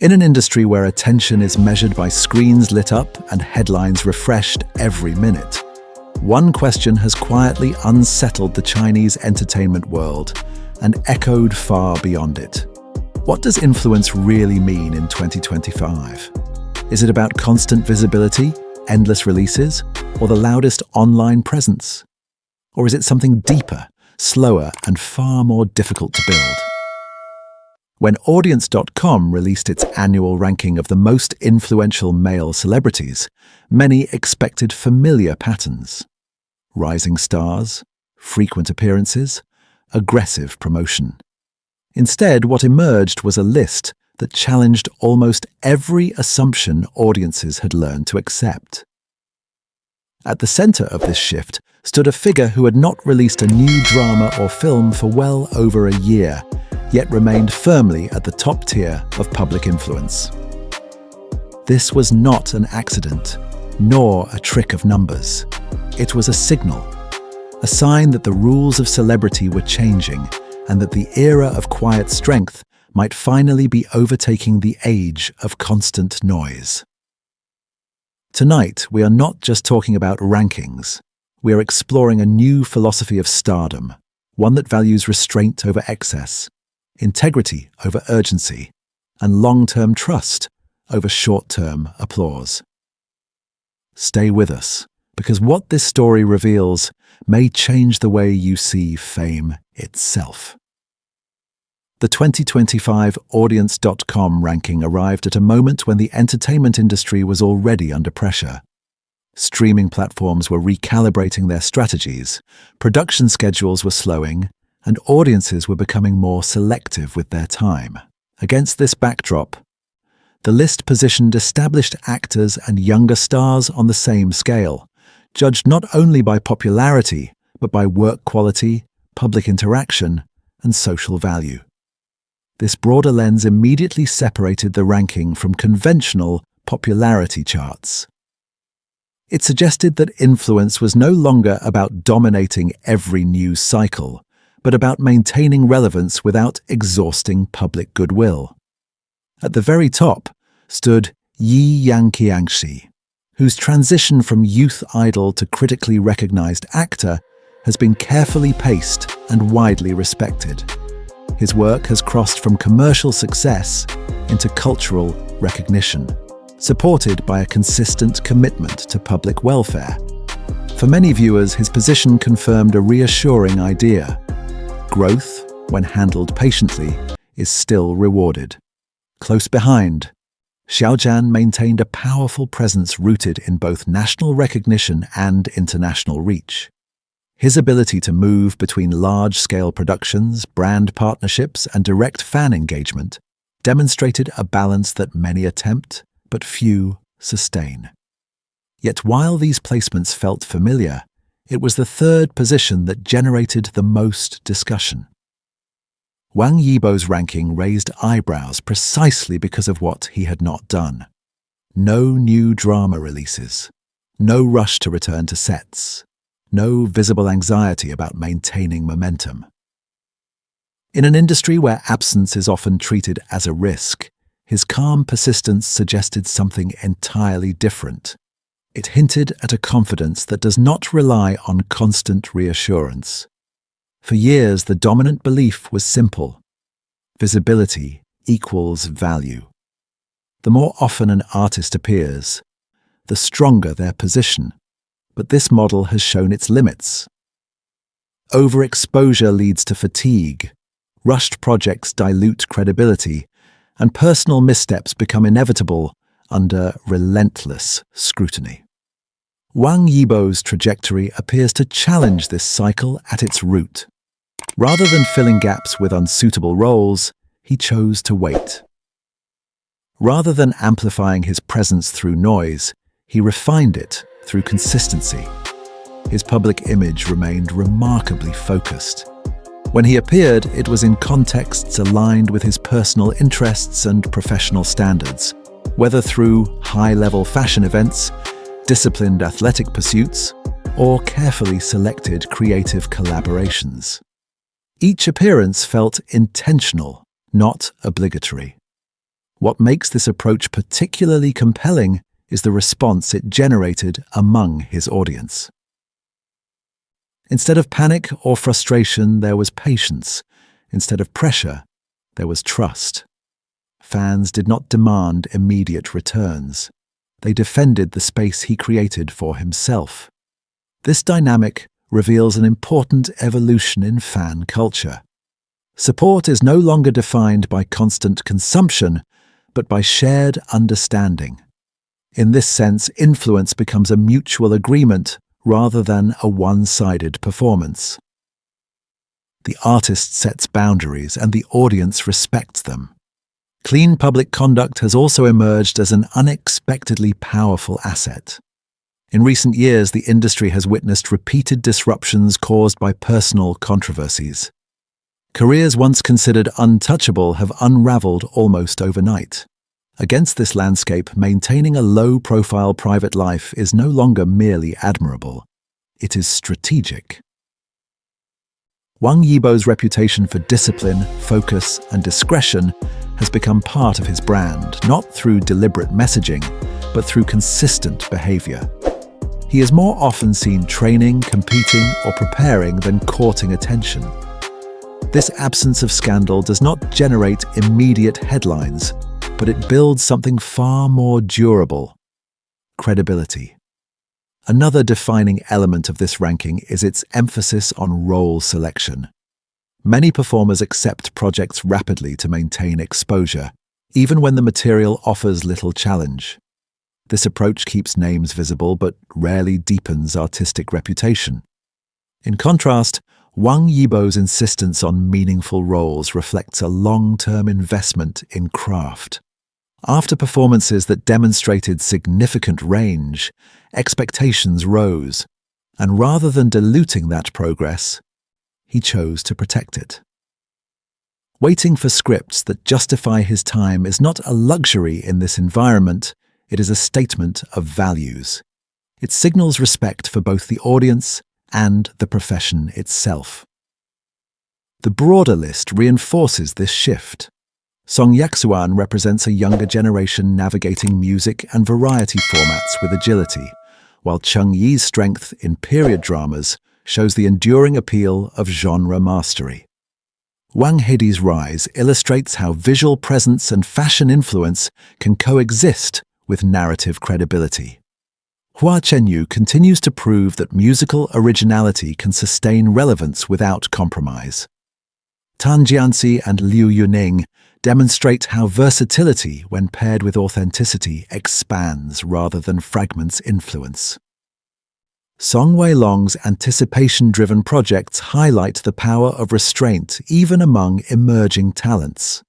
In an industry where attention is measured by screens lit up and headlines refreshed every minute, one question has quietly unsettled the Chinese entertainment world and echoed far beyond it. What does influence really mean in 2025? Is it about constant visibility, endless releases, or the loudest online presence? Or is it something deeper, slower, and far more difficult to build? When Audience.com released its annual ranking of the most influential male celebrities, many expected familiar patterns: rising stars, frequent appearances, aggressive promotion. Instead, what emerged was a list that challenged almost every assumption audiences had learned to accept. At the center of this shift stood a figure who had not released a new drama or film for well over a year, yet remained firmly at the top tier of public influence. This was not an accident, nor a trick of numbers. It was a signal, a sign that the rules of celebrity were changing and that the era of quiet strength might finally be overtaking the age of constant noise. Tonight, we are not just talking about rankings. We are exploring a new philosophy of stardom, one that values restraint over excess, integrity over urgency, and long-term trust over short-term applause. Stay with us, because what this story reveals may change the way you see fame itself. The 2025 Audience.com ranking arrived at a moment when the entertainment industry was already under pressure. Streaming platforms were recalibrating their strategies, production schedules were slowing, and audiences were becoming more selective with their time. Against this backdrop, the list positioned established actors and younger stars on the same scale, judged not only by popularity, but by work quality, public interaction, and social value. This broader lens immediately separated the ranking from conventional popularity charts. It suggested that influence was no longer about dominating every news cycle, but about maintaining relevance without exhausting public goodwill. At the very top stood Yi Yangqiangxi, whose transition from youth idol to critically recognized actor has been carefully paced and widely respected. His work has crossed from commercial success into cultural recognition, supported by a consistent commitment to public welfare. For many viewers, his position confirmed a reassuring idea: growth, when handled patiently, is still rewarded. Close behind, Xiaozhan maintained a powerful presence rooted in both national recognition and international reach. His ability to move between large-scale productions, brand partnerships, and direct fan engagement demonstrated a balance that many attempt, but few sustain. Yet while these placements felt familiar, it was the third position that generated the most discussion. Wang Yibo's ranking raised eyebrows precisely because of what he had not done. No new drama releases, no rush to return to sets, no visible anxiety about maintaining momentum. In an industry where absence is often treated as a risk, his calm persistence suggested something entirely different. It hinted at a confidence that does not rely on constant reassurance. For years, the dominant belief was simple: visibility equals value. The more often an artist appears, the stronger their position. But this model has shown its limits. Overexposure leads to fatigue, rushed projects dilute credibility, and personal missteps become inevitable under relentless scrutiny. Wang Yibo's trajectory appears to challenge this cycle at its root. Rather than filling gaps with unsuitable roles, he chose to wait. Rather than amplifying his presence through noise, he refined it through consistency. His public image remained remarkably focused. When he appeared, it was in contexts aligned with his personal interests and professional standards, whether through high-level fashion events, disciplined athletic pursuits, or carefully selected creative collaborations. Each appearance felt intentional, not obligatory. What makes this approach particularly compelling is the response it generated among his audience. Instead of panic or frustration, there was patience. Instead of pressure, there was trust. Fans did not demand immediate returns. They defended the space he created for himself. This dynamic reveals an important evolution in fan culture. Support is no longer defined by constant consumption, but by shared understanding. In this sense, influence becomes a mutual agreement rather than a one-sided performance. The artist sets boundaries and the audience respects them. Clean public conduct has also emerged as an unexpectedly powerful asset. In recent years, the industry has witnessed repeated disruptions caused by personal controversies. Careers once considered untouchable have unraveled almost overnight. Against this landscape, maintaining a low-profile private life is no longer merely admirable. It is strategic. Wang Yibo's reputation for discipline, focus, and discretion has become part of his brand, not through deliberate messaging, but through consistent behavior. He is more often seen training, competing, or preparing than courting attention. This absence of scandal does not generate immediate headlines, but it builds something far more durable: credibility. Another defining element of this ranking is its emphasis on role selection. Many performers accept projects rapidly to maintain exposure, even when the material offers little challenge. This approach keeps names visible but rarely deepens artistic reputation. In contrast, Wang Yibo's insistence on meaningful roles reflects a long-term investment in craft. After performances that demonstrated significant range, expectations rose, and rather than diluting that progress, he chose to protect it. Waiting for scripts that justify his time is not a luxury in this environment, it is a statement of values. It signals respect for both the audience and the profession itself. The broader list reinforces this shift. Song Yaxuan represents a younger generation navigating music and variety formats with agility, while Chung Yi's strength in period dramas shows the enduring appeal of genre mastery. Wang Heidi's rise illustrates how visual presence and fashion influence can coexist with narrative credibility. Hua Chenyu continues to prove that musical originality can sustain relevance without compromise. Tan Jianxi and Liu Yuning demonstrate how versatility, when paired with authenticity, expands rather than fragments influence. Song Weilong's anticipation-driven projects highlight the power of restraint even among emerging talents.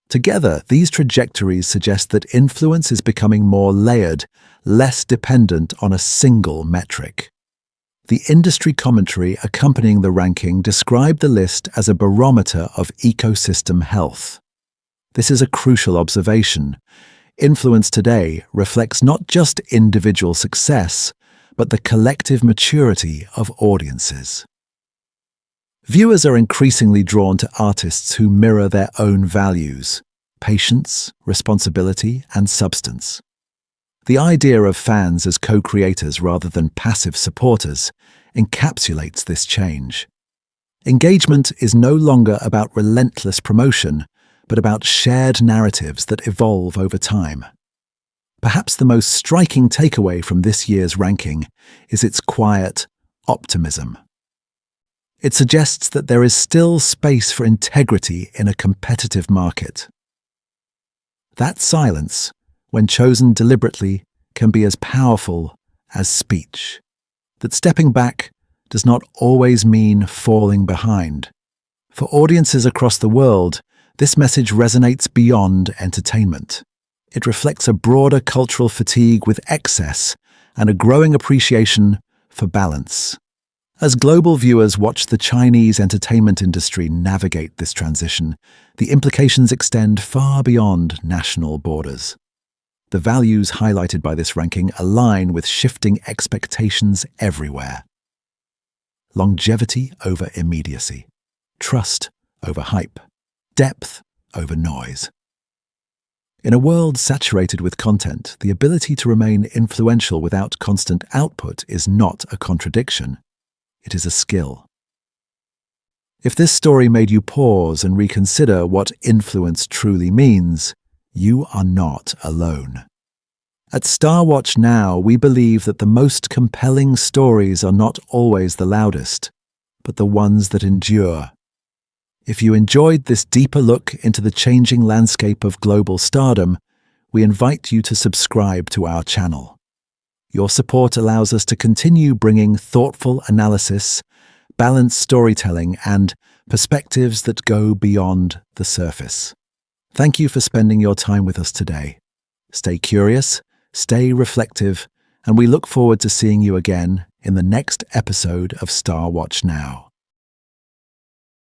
Together, these trajectories suggest that influence is becoming more layered, less dependent on a single metric. The industry commentary accompanying the ranking described the list as a barometer of ecosystem health. This is a crucial observation. Influence today reflects not just individual success, but the collective maturity of audiences. Viewers are increasingly drawn to artists who mirror their own values: patience, responsibility, and substance. The idea of fans as co-creators rather than passive supporters encapsulates this change. Engagement is no longer about relentless promotion, but about shared narratives that evolve over time. Perhaps the most striking takeaway from this year's ranking is its quiet optimism. It suggests that there is still space for integrity in a competitive market. That silence, when chosen deliberately, can be as powerful as speech. That stepping back does not always mean falling behind. For audiences across the world, this message resonates beyond entertainment. It reflects a broader cultural fatigue with excess and a growing appreciation for balance. As global viewers watch the Chinese entertainment industry navigate this transition, the implications extend far beyond national borders. The values highlighted by this ranking align with shifting expectations everywhere. Longevity over immediacy, trust over hype, depth over noise. In a world saturated with content, the ability to remain influential without constant output is not a contradiction. It is a skill. If this story made you pause and reconsider what influence truly means, you are not alone. At Star Watch Now, we believe that the most compelling stories are not always the loudest, but the ones that endure. If you enjoyed this deeper look into the changing landscape of global stardom, we invite you to subscribe to our channel. Your support allows us to continue bringing thoughtful analysis, balanced storytelling, and perspectives that go beyond the surface. Thank you for spending your time with us today. Stay curious, stay reflective, and we look forward to seeing you again in the next episode of Star Watch Now.